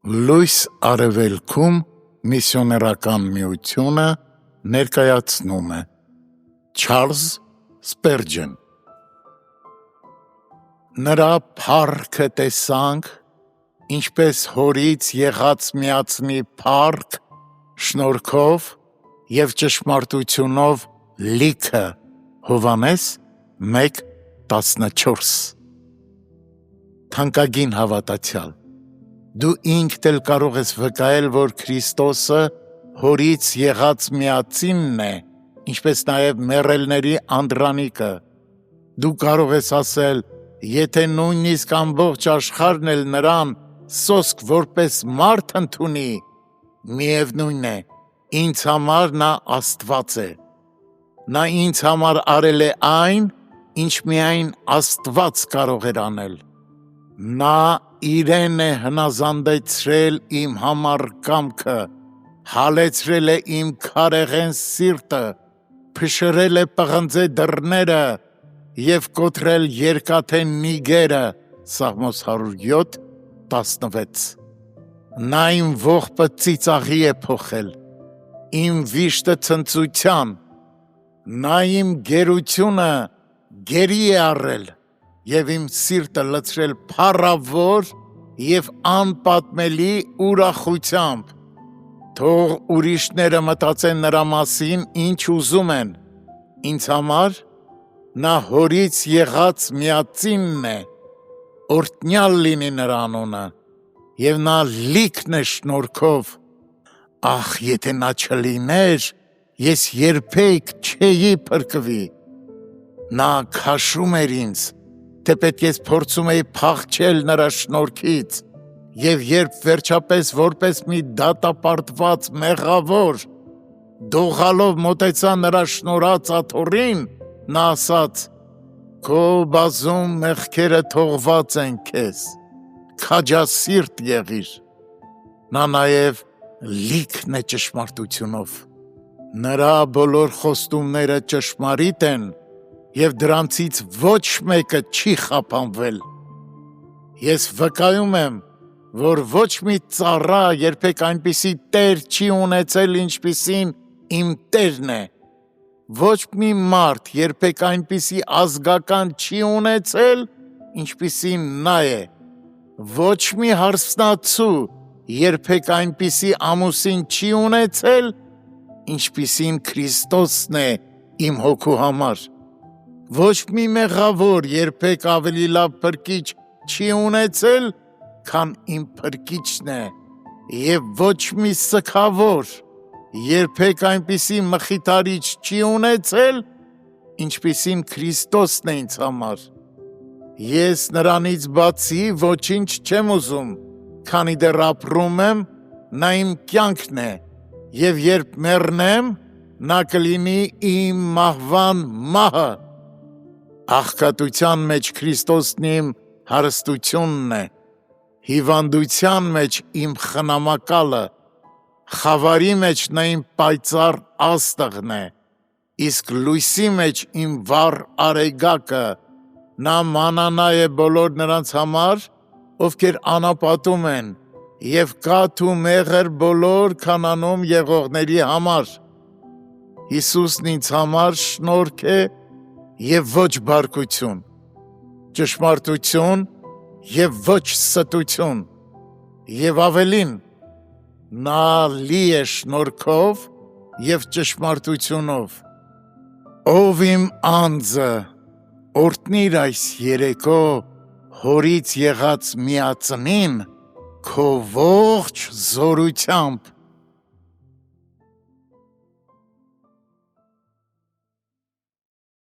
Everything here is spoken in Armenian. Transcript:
Լույս արևելքում միսիոներական միությունը ներկայացնում է Չարլզ Սպերջեն։ Նրա փառքը տեսանք, ինչպես հորից եղած միածնի փառք, շնորհքով և ճշմարտությունով լիքը Հովհաննես 1:14։ Թանկագին հավատացյալ, դու ինքդ էլ կարող ես վկայել, որ Քրիստոսը հորից եղած միածինն է, ինչպես նաև մեռելների անդրանիկը։ Դու կարող ես ասել, եթե նույնիսկ ամբողջ աշխարհն էլ նրան սոսկ որպես մարդ ընդունի, միևնույն է, ինձ համար նա Աստված է։ Նա ինձ համար արել է այն, ինչ միայն Աստված կարող էր անել։ Նա իրեն է հնազանդեցրել իմ համար կամքը, հալեցրել է իմ քարեղեն սիրտը, փշրել է պղնձե դռները և կոտրել երկաթե նիգերը, Սաղմոս 107:16։ Նա իմ ողբը ծիծաղի է փոխել, իմ վիշտը ցնծության, նա իմ գերությունը գերի է առել և իմ սիրտը լցրել փառավոր և անպատմելի ուրախությամբ։ Թող ուրիշները մտածեն նրա մասին ինչ ուզում են, ինձ համար նա հորից եղած միածինն է, օրհնյալ լինի նրա անունը, և նա լիքն է շնորհքով։ Ախ, եթե նա չլիներ, ես երբեք չէի փրկվի։ Նա քաշում էր ինձ, թեպետ ես փորձում էի փախչել նրա շնորհքից, և երբ վերջապես որպես մի դատապարտված մեղավոր դողալով մոտեցա նրա շնորհած աթոռին, նա ասաց. «Քո բազում մեղքերը թողված են քեզ, քաջասիրտ եղիր»։ Նա նաև լիքն է ճշմարտությունով։ Նրա բոլոր խոստումները ճշմարիտ են, և դրանցից ոչ մեկը չի խափանվել։ Ես վկայում եմ, որ ոչ մի ծառա երբեք այնպիսի տեր չի ունեցել, ինչպիսին իմ Տերն է, ոչ մի մարդ երբեք այնպիսի ազգական չի ունեցել, ինչպիսին նա է, ոչ մի հարսնացու երբեք այնպիսի ամուսին չի ունեցել, ինչպիսին Քրիստոսն է իմ հոգու համար, ոչ մի մեղավոր երբեք ավելի լավ փրկիչ չի ունեցել, քան իմ փրկիչն է, և ոչ մի սգավոր երբեք այնպիսի մխիթարիչ չի ունեցել, ինչպիսին Քրիստոսն է ինձ համար։ Ես նրանից բացի ոչինչ չեմ ուզում, քանի դեռ ապրում եմ, նա իմ կյանքն է, և երբ մեռնեմ, նա կլինի իմ մահվան մահը։ Աղքատության մեջ Քրիստոսն իմ հարստությունն է, հիվանդության մեջ իմ խնամակալը, խավարի մեջ նա իմ պայծառ աստղն է, իսկ լույսի մեջ իմ վառ արեգակը։ Նա մանանա է բոլոր նրանց համար, ովքեր անապատում են, և կաթ ու մեղր բոլոր քանանում եղողների համար։ Հիսուսն ինձ համար շնորհք է և ոչ բարկություն, ճշմարտություն և ոչ ստություն, և ավելին, նա լի է շնորհքով և ճշմարտությունով։ Ով իմ անձը, օրհնիր այս երեկո հորից եղած միածնին քո ողջ զորությամբ։